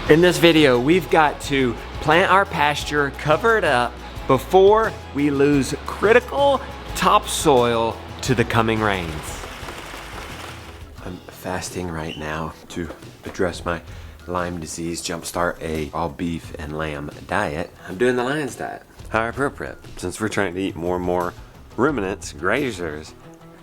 In this video, we've got to plant our pasture, cover it up before we lose critical topsoil to the coming rains. I'm fasting right now to address my Lyme disease, jumpstart a all beef and lamb diet. I'm doing the Lion's diet. How appropriate, since we're trying to eat more and more ruminants, grazers,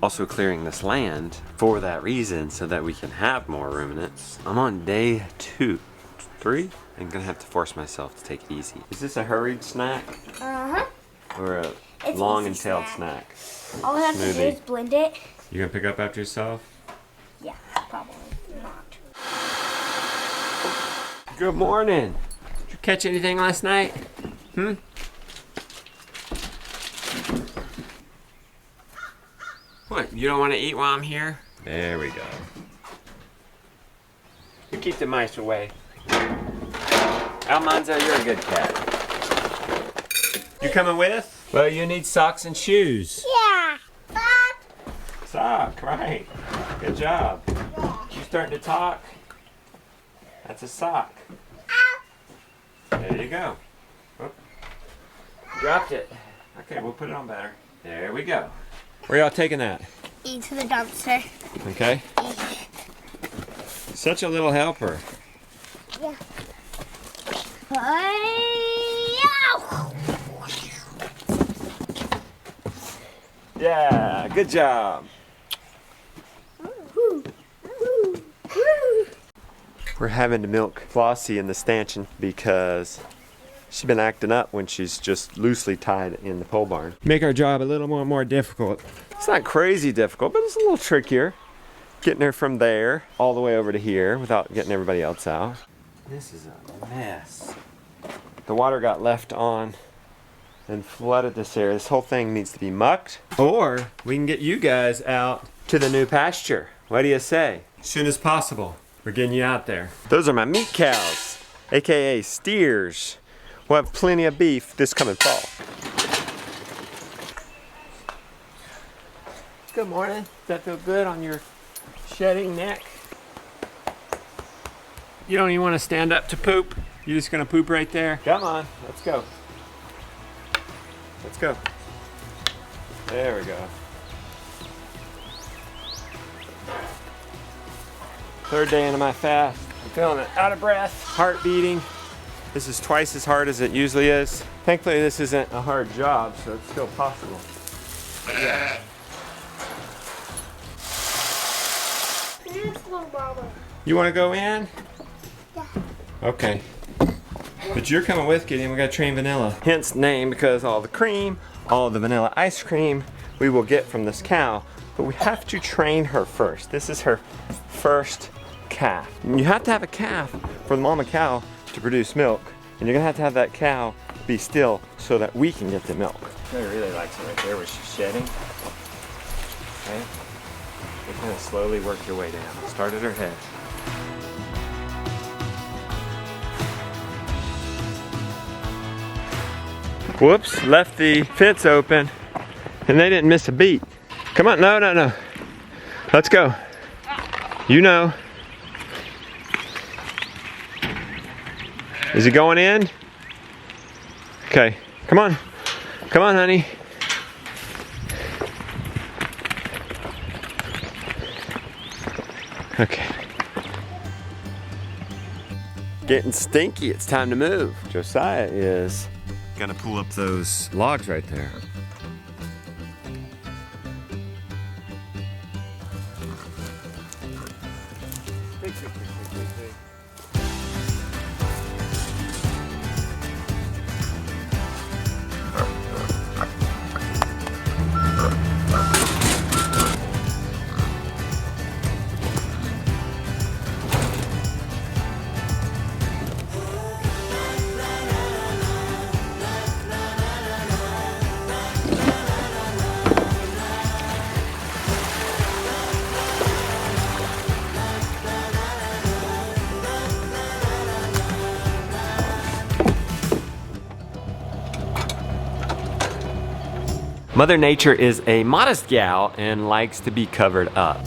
also clearing this land for that reason so that we can have more ruminants. I'm on day 3. I'm gonna have to force myself to take it easy. Is this a hurried snack? Uh-huh. Or a long and tailed snack? All I have to do is blend it. You gonna pick up after yourself? Yeah, probably not. Good morning. Did you catch anything last night? What, you don't want to eat while I'm here? There we go. You keep the mice away. Almanzo, you're a good cat. You coming with? Well, you need socks and shoes. Yeah. Sock, right. Good job. You starting to talk? That's a sock. There you go. Whoop. Dropped it. Okay, we'll put it on better. There we go. Where y'all taking that? Into the dumpster. Okay. Such a little helper. Yeah. Yeah, good job. We're having to milk Flossie in the stanchion because she's been acting up when she's just loosely tied in the pole barn. Make our job a little more difficult. It's not crazy difficult, but it's a little trickier. Getting her from there all the way over to here without getting everybody else out. This is a mess. The water got left on and flooded this area. This whole thing needs to be mucked, or we can get you guys out to the new pasture. What do you say? As soon as possible. We're getting you out there. Those are my meat cows, AKA steers. We'll have plenty of beef this coming fall. Good morning. Does that feel good on your shedding neck? You don't even want to stand up to poop. You're just gonna poop right there. Come on, let's go. Let's go. There we go. Third day into my fast. I'm feeling it, out of breath, heart beating. This is twice as hard as it usually is. Thankfully, this isn't a hard job, so it's still possible. But yeah. You want to go in? Yeah. Okay. But you're coming with, Gideon. We got to train Vanilla. Hence name, because all the cream, all the vanilla ice cream we will get from this cow. But we have to train her first. This is her first calf. And you have to have a calf for the mama cow to produce milk. And you're going to have that cow be still so that we can get the milk. She really likes it right there where she's shedding. Okay. You kind of slowly work your way down. Start at her head. Whoops, left the fence open and they didn't miss a beat. Come on, no. Let's go. You know. Is he going in? Okay, come on. Come on, honey. Okay. Getting stinky, it's time to move. Josiah is gonna pull up those logs right there. Mother Nature is a modest gal and likes to be covered up.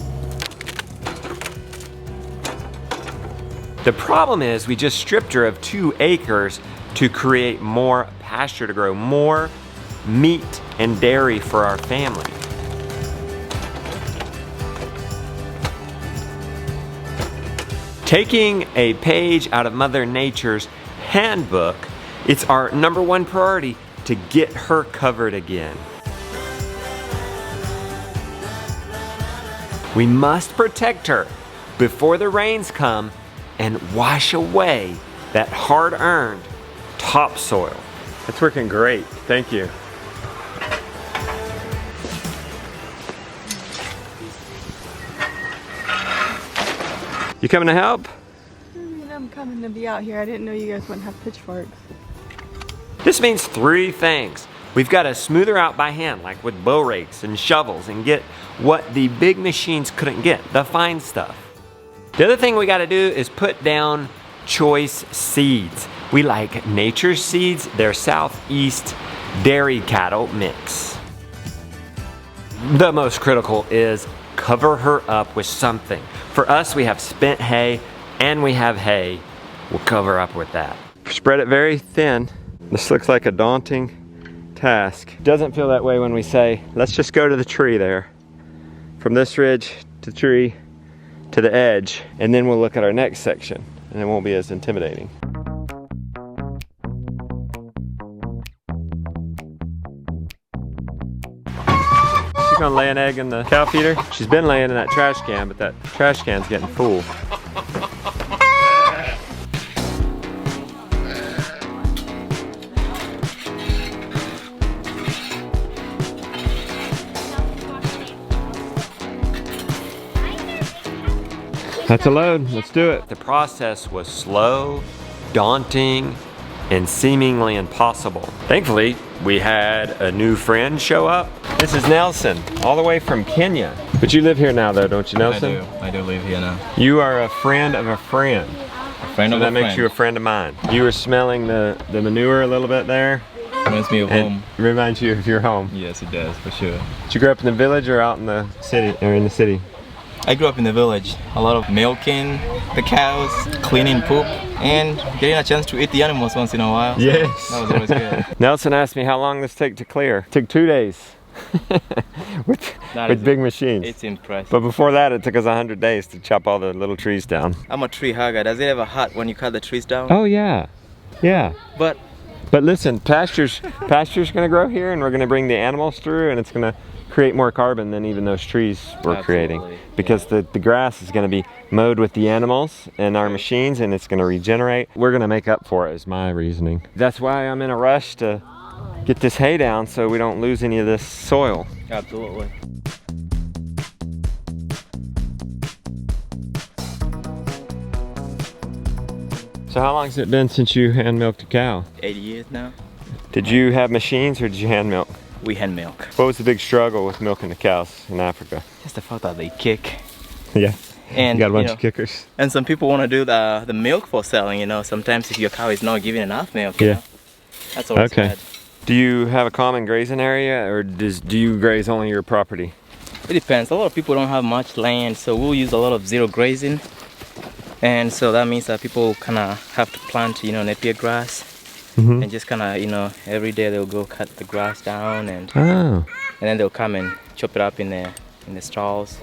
The problem is we just stripped her of 2 acres to create more pasture, to grow more meat and dairy for our family. Taking a page out of Mother Nature's handbook, it's our #1 priority to get her covered again. We must protect her before the rains come and wash away that hard-earned topsoil. It's working great. Thank you. You coming to help? I'm coming to be out here. I didn't know you guys wouldn't have pitchforks. This means 3 things. We've got to smooth her out by hand, like with bow rakes and shovels, and get what the big machines couldn't get, the fine stuff. The other thing we got to do is put down choice seeds. We like Nature Seeds, their Southeast dairy cattle mix. The most critical is cover her up with something. For us, we have spent hay and we have hay. We'll cover up with that. Spread it very thin. This looks like a daunting task. Doesn't feel that way when we say, let's just go to the tree there. From this ridge to the tree to the edge, and then we'll look at our next section, and it won't be as intimidating. She's gonna lay an egg in the cow feeder. She's been laying in that trash can, but that trash can's getting full. That's a load, let's do it. The process was slow, daunting, and seemingly impossible. Thankfully, we had a new friend show up. This is Nelson, all the way from Kenya. But you live here now though, don't you, Nelson? I do live here now. You are a friend of a friend. A friend of a that makes you a friend of mine. You were smelling the manure a little bit there. Reminds me of home. Reminds you of your home. Yes, it does, for sure. Did you grow up in the village or out in the city, or in the city? I grew up in the village. A lot of milking the cows, cleaning poop, and getting a chance to eat the animals once in a while. Yes. That was always good. Nelson asked me how long this took to clear. It took 2 days with big machines. It's impressive. But before that, it took us 100 days to chop all the little trees down. I'm a tree hugger. Does it ever hurt when you cut the trees down? Oh yeah, yeah. But listen, pasture's gonna grow here, and we're gonna bring the animals through, and it's gonna create more carbon than even those trees were creating, because the grass is going to be mowed with the animals and our machines, and it's going to regenerate. We're going to make up for it, is my reasoning. That's why I'm in a rush to get this hay down so we don't lose any of this soil. absolutely. So how long has it been since you hand milked a cow? 80 years now. Did you have machines or did you hand milk? We hand milk. What was the big struggle with milking the cows in Africa? Just the fact that they kick. Yeah. And You got a bunch of kickers. And some people want to do the milk for selling, you know. Sometimes if your cow is not giving enough milk, you know, that's always Okay. bad. Do you have a common grazing area, or do you graze only your property? It depends. A lot of people don't have much land, so we'll use a lot of zero grazing. And so that means that people kind of have to plant, you know, napier grass. And just kind of, you know, every day they'll go cut the grass down, and then they'll come and chop it up in the stalls.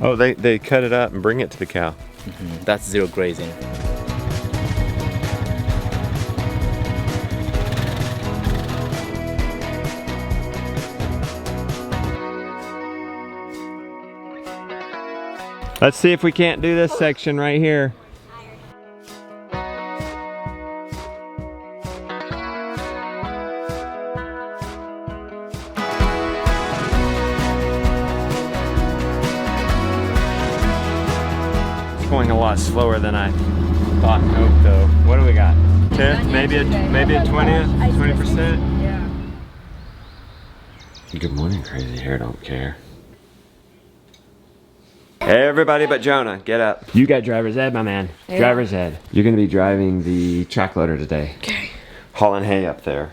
Oh, they cut it up and bring it to the cow. That's zero grazing. Let's see if we can't do this section right here. It's going a lot slower than I thought and hoped though. What do we got? 10? Maybe a 20%? Yeah. Good morning, crazy hair, don't care. Everybody but Jonah, get up. You got driver's ed, my man. Yeah. Driver's ed. You're gonna be driving the track loader today. Okay. Hauling hay up there.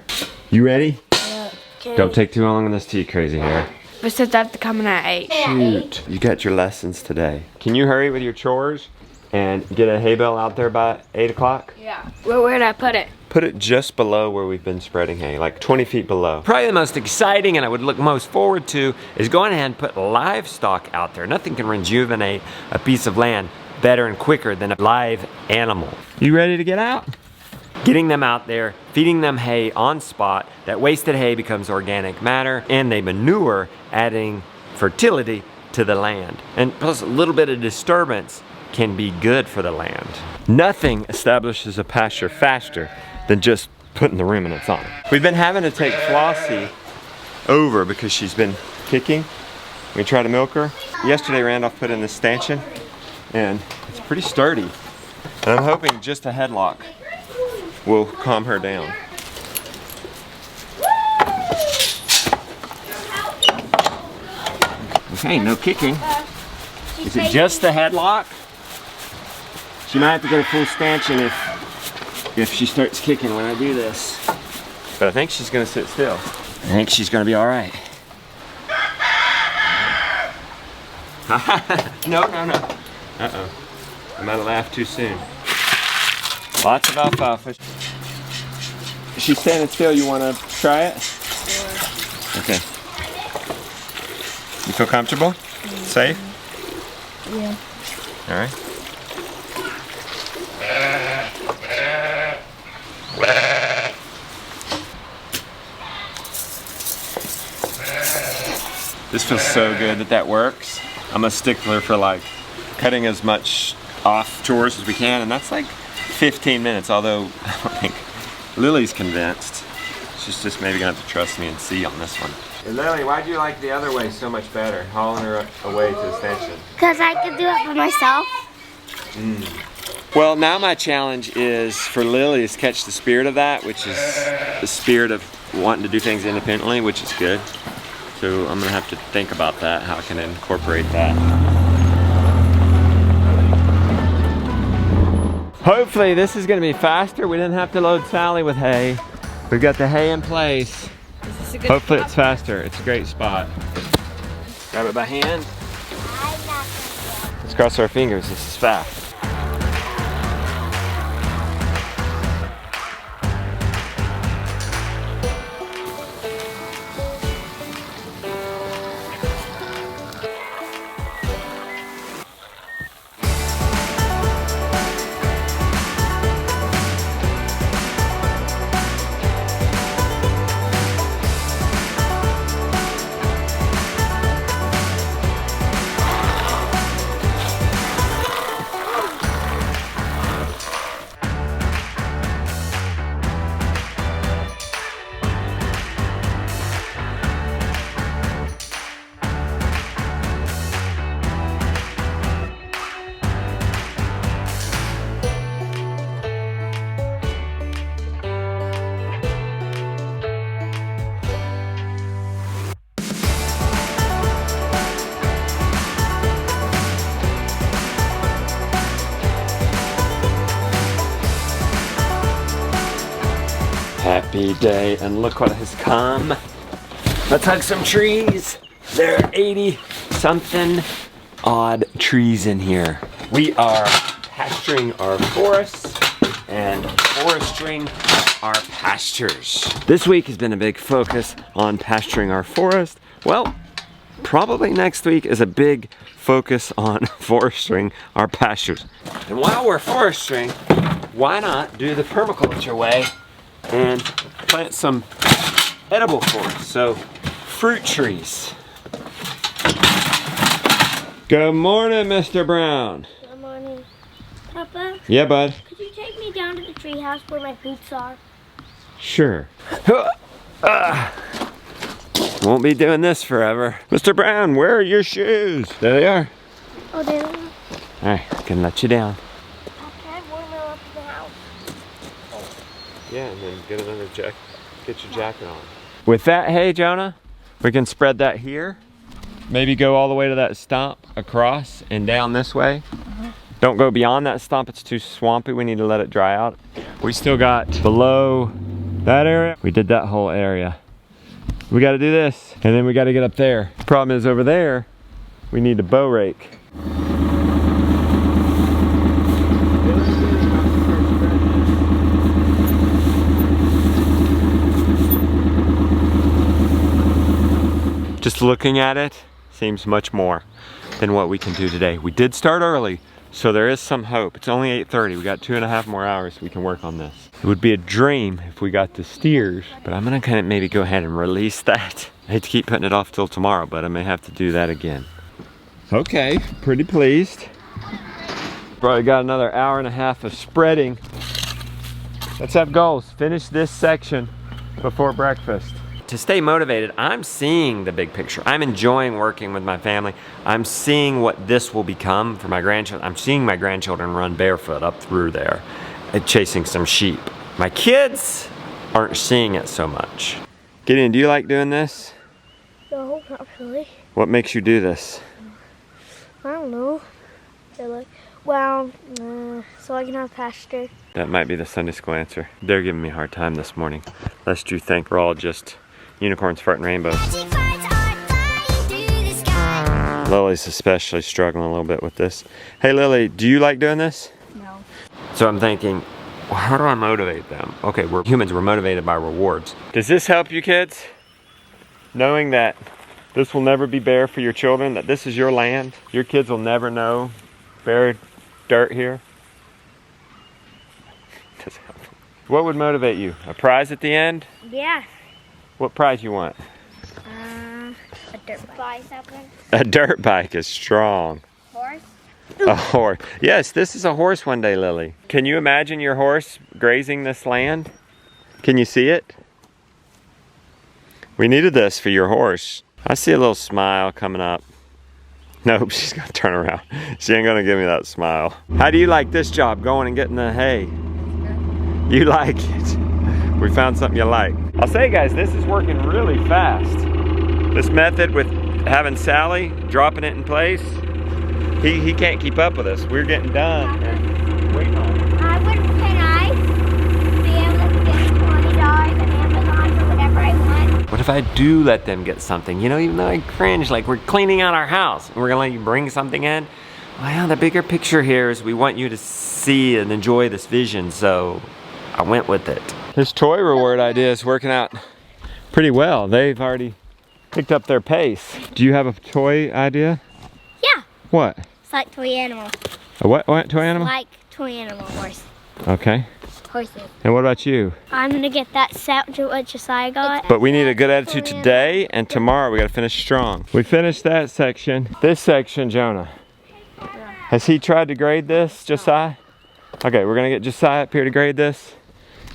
You ready? Yeah. Okay. Don't take too long on this tea, crazy hair. But it says that's coming at 8. Shoot. You got your lessons today. Can you hurry with your chores? and get a hay bale out there by 8 o'clock? Yeah. Where'd I put it? Put it just below where we've been spreading hay, like 20 feet below. Probably the most exciting and I would look most forward to is going ahead and put livestock out there. Nothing can rejuvenate a piece of land better and quicker than a live animal. You ready to get out? Getting them out there, feeding them hay on spot. That wasted hay becomes organic matter and they manure, adding fertility to the land. And plus a little bit of disturbance can be good for the land. Nothing establishes a pasture faster than just putting the ruminants on it. We've been having to take Flossie over because she's been kicking. We tried to milk her. Yesterday Randolph put in the stanchion and it's pretty sturdy. And I'm hoping just a headlock will calm her down. Okay, no kicking. Is it just the headlock? She might have to get a full stanchion if she starts kicking when I do this. But I think she's gonna sit still. I think she's gonna be all right. No. Uh-oh. I might have laughed too soon. Lots of alfalfa. She's standing still. You wanna try it? Sure. Okay. You feel comfortable? Safe? Yeah. All right. This feels so good that works. I'm a stickler for like cutting as much off chores as we can, and that's like 15 minutes, although I don't think Lily's convinced. She's just maybe gonna have to trust me and see on this one. Hey Lily, why'd you like the other way so much better, hauling her away to the stanchion? Because I could do it for myself. Well, now my challenge is for Lily to catch the spirit of that, which is the spirit of wanting to do things independently, which is good. So I'm gonna have to think about that, how I can incorporate that. Hopefully this is gonna be faster. We didn't have to load Sally with hay. We've got the hay in place. Hopefully it's faster. It's a great spot. Grab it by hand. Let's cross our fingers. This is fast. Happy day, and look what has come. Let's hug some trees. There are 80 something odd trees in here. We are pasturing our forests and forestering our pastures. This week has been a big focus on pasturing our forest. Well, probably next week is a big focus on forestering our pastures. And while we're forestering, why not do the permaculture way and plant some edible forests, so fruit trees. Good morning, Mr. Brown. Good morning. Papa, Yeah, bud. could you take me down to the treehouse where my boots are? Sure. Won't be doing this forever. Mr. Brown, where are your shoes? There they are. Oh, there they are. All right, I can let you down. Okay, I've worn them up to the house. Yeah, and then get another jacket. Get your jacket on. With that hay, Jonah, we can spread that here. Maybe go all the way to that stump, across and down this way. Don't go beyond that stump, it's too swampy. We need to let it dry out. We still got below that area. We did that whole area. We gotta do this, and then we gotta get up there. Problem is over there, we need a bow rake. just looking at it, seems much more than what we can do today. We did start early, so there is some hope. It's only 8:30. We got 2.5 more hours we can work on this. It would be a dream if we got the steers, but I'm gonna kind of maybe go ahead and release that. I hate to keep putting it off till tomorrow, but I may have to do that again. Okay, pretty pleased. Probably got another 1.5 hours of spreading. Let's have goals. Finish this section before breakfast. To stay motivated, I'm seeing the big picture. I'm enjoying working with my family. I'm seeing what this will become for my grandchildren. I'm seeing my grandchildren run barefoot up through there, chasing some sheep. My kids aren't seeing it so much. Gideon, do you like doing this? No, not really. What makes you do this? I don't know. Well, so I can have pasture. That might be the Sunday school answer. They're giving me a hard time this morning. Lest you think we're all just unicorns farting rainbows. Lily's especially struggling a little bit with this. Hey Lily, do you like doing this? No. So I'm thinking, well, how do I motivate them? Okay, we're humans, we're motivated by rewards. Does this help you kids? Knowing that this will never be bare for your children, that this is your land, your kids will never know bare dirt here? Doesn't help. What would motivate you? A prize at the end? Yeah. What prize you want? A dirt bike. Something. A dirt bike is strong. Horse? A horse. Yes, this is a horse one day, Lily. Can you imagine your horse grazing this land? Can you see it? We needed this for your horse. I see a little smile coming up. Nope, she's gonna turn around. She ain't gonna give me that smile. How do you like this job, going and getting the hay? You like it. We found something you like. I'll say guys, this is working really fast. This method with having Sally, dropping it in place, he can't keep up with us. We're getting done and waiting on it. Can I be able to get $20 on Amazon for whatever I want? What if I do let them get something? You know, even though I cringe, like we're cleaning out our house and we're gonna let you bring something in. Well, the bigger picture here is we want you to see and enjoy this vision, so I went with it. This toy reward idea is working out pretty well. They've already picked up their pace. Do you have a toy idea? Yeah. What? It's like toy animal. A what toy animal? Like toy animal horse. Okay. Horses. And what about you? I'm gonna get that set to what Josiah got. But we need a good attitude today and tomorrow. We gotta finish strong. We finished that section. This section, Jonah. Has he tried to grade this, Josiah? Okay, we're gonna get Josiah up here to grade this.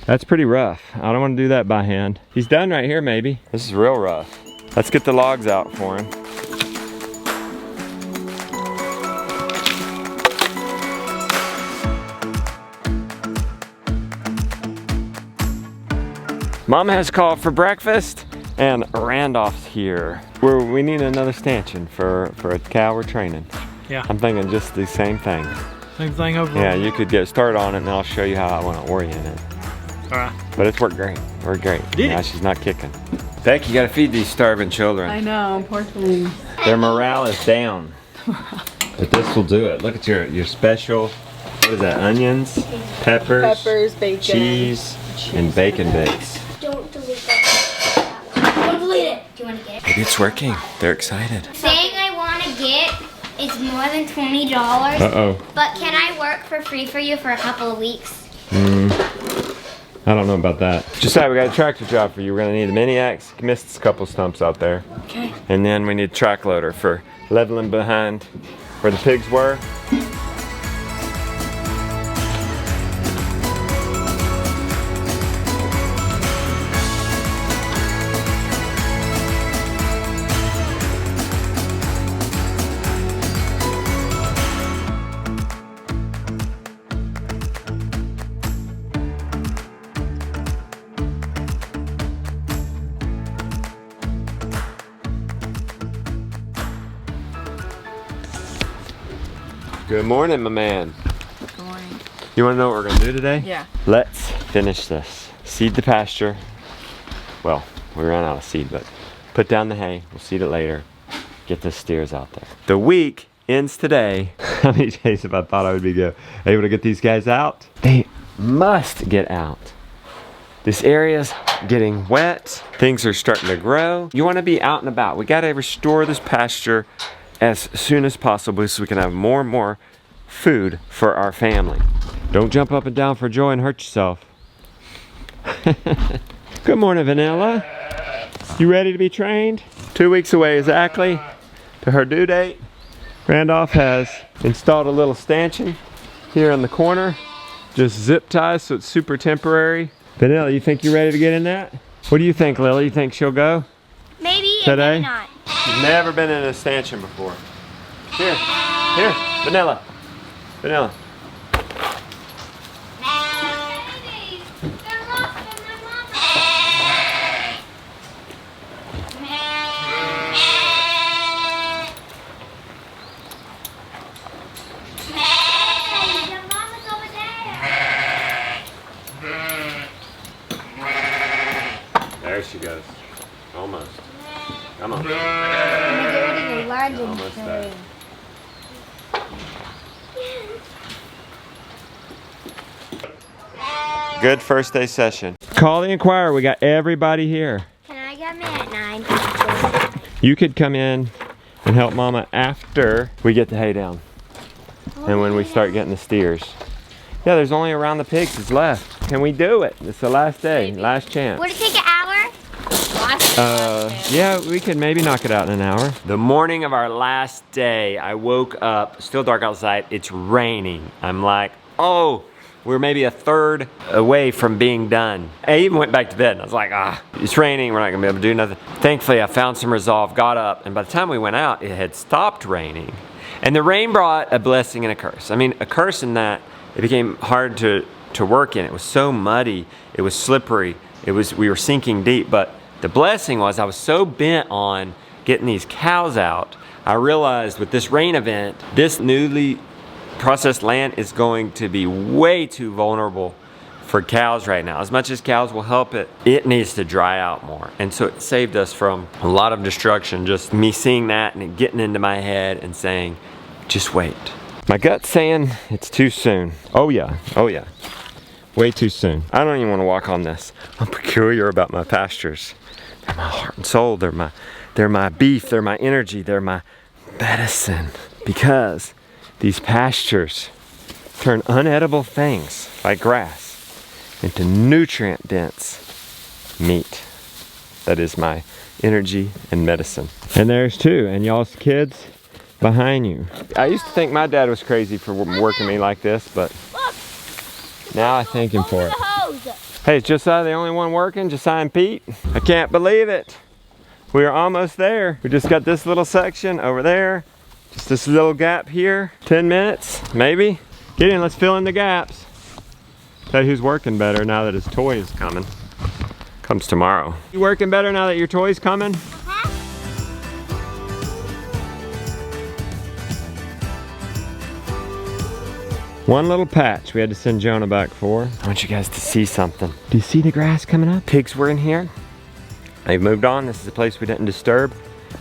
That's pretty rough. I don't want to do that by hand. He's done right here, maybe. This is real rough. Let's get the logs out for him. Mom has called for breakfast, and Randolph's here. We need another stanchion for a cow we're training. Yeah. I'm thinking just the same thing. Same thing over. Yeah, you could get started on it, and I'll show you how I want to orient it. All right. But it's worked great. Worked great. Did Now it? she's not kicking. Beck, you gotta feed these starving children. I know, poor things. Their morale is down. But this will do it. Look at your special, what is that, onions, peppers, Bacon. cheese, and bacon bits. Don't delete that. Don't delete it. Do you want to get it? Maybe it's working. They're excited. Saying I want to get is more than $20. Uh-oh. But can I work for free for you for a couple of weeks? I don't know about that. Josiah, we got a tractor job for you. We're gonna need a mini axe, missed a couple stumps out there. Okay. And then we need a track loader for leveling behind where the pigs were. Good morning, my man. Good morning. You wanna know what we're gonna do today? Yeah. Let's finish this. Seed the pasture. Well, we ran out of seed, but put down the hay. We'll seed it later. Get the steers out there. The week ends today. How many days have I thought I would be able to get these guys out? They must get out. This area's getting wet. Things are starting to grow. You want to be out and about. We got to restore this pasture as soon as possible so we can have more and more food for our family. Don't jump up and down for joy and hurt yourself. Good morning, Vanilla. You ready to be trained? 2 weeks away exactly to her due date. Randolph has installed a little stanchion here in the corner. Just zip ties, so it's super temporary. Vanilla, you think you're ready to get in that? What do you think, Lily? You think she'll go? Maybe, Today? maybe not. She's never been in a stanchion before. Here, Vanilla. Vanilla. There she goes. Almost. Come on. Almost there. Good first day session. Call the Inquirer. We got everybody here. Can I come in at 9? You could come in and help Mama after we get the hay down. And when we start getting the steers. Yeah, there's only around the pigs is left. Can we do it? It's the last day, last chance. Would it take an hour? Yeah, we could maybe knock it out in an hour. The morning of our last day, I woke up, still dark outside, it's raining. I'm like, oh, we're maybe a third away from being done. I even went back to bed and I was like, it's raining, we're not gonna be able to do nothing. Thankfully, I found some resolve, got up, and by the time we went out, it had stopped raining. And the rain brought a blessing and a curse. I mean, a curse in that it became hard to work in. It was so muddy, it was slippery, we were sinking deep, but the blessing was I was so bent on getting these cows out, I realized with this rain event, this newly processed land is going to be way too vulnerable for cows right now. As much as cows will help it, it needs to dry out more. And so it saved us from a lot of destruction, just me seeing that and it getting into my head and saying, just wait. My gut's saying it's too soon. Oh yeah, way too soon. I don't even want to walk on this. I'm peculiar about my pastures. They're my heart and soul. They're my beef. They're my energy. They're my medicine. Because these pastures turn unedible things like grass into nutrient-dense meat. That is my energy and medicine. And there's two, and y'all's kids behind you. I used to think my dad was crazy for working me like this, but now I thank him for it. Hey, is Josiah the only one working? Josiah and Pete? I can't believe it. We are almost there. We just got this little section over there. Just this little gap here. 10 minutes, maybe. Get in, let's fill in the gaps. Tell you who's working better now that his toy is coming. Comes tomorrow. You working better now that your toy's coming? One little patch we had to send Jonah back for. I want you guys to see something. Do you see the grass coming up? Pigs were in here. They've moved on. This is a place we didn't disturb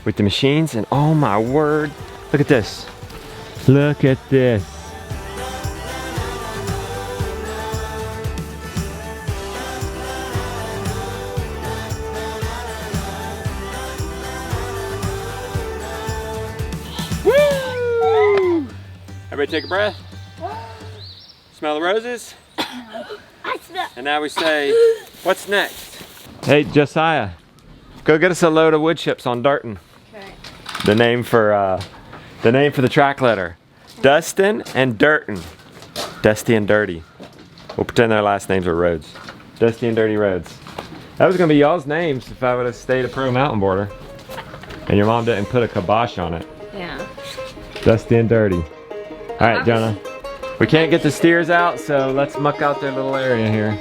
with the machines. And oh my word, look at this. Look at this. Woo! Everybody take a breath. Smell the roses? I smell. And now we say, what's next? Hey, Josiah, go get us a load of wood chips on Durton. Okay. The name for the track letter. Dustin and Durton. Dusty and Dirty. We'll pretend their last names are roads. Dusty and Dirty Roads. That was gonna be y'all's names if I would have stayed at Pro Mountain Border. And your mom didn't put a kibosh on it. Yeah. Dusty and Dirty. All right, Jonah. We can't get the steers out, so let's muck out their little area here.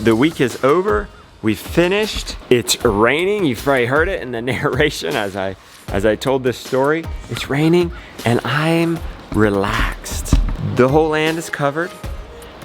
The week is over. We finished. It's raining. You've probably heard it in the narration as I As I told this story, it's raining and I'm relaxed. The whole land is covered.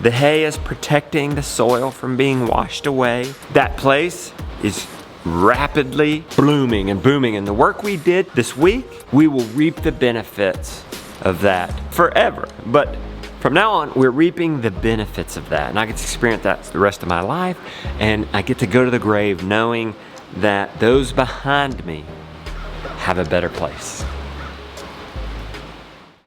The hay is protecting the soil from being washed away. That place is rapidly blooming and booming. And the work we did this week, we will reap the benefits of that forever. But from now on, we're reaping the benefits of that. And I get to experience that the rest of my life. And I get to go to the grave knowing that those behind me have a better place.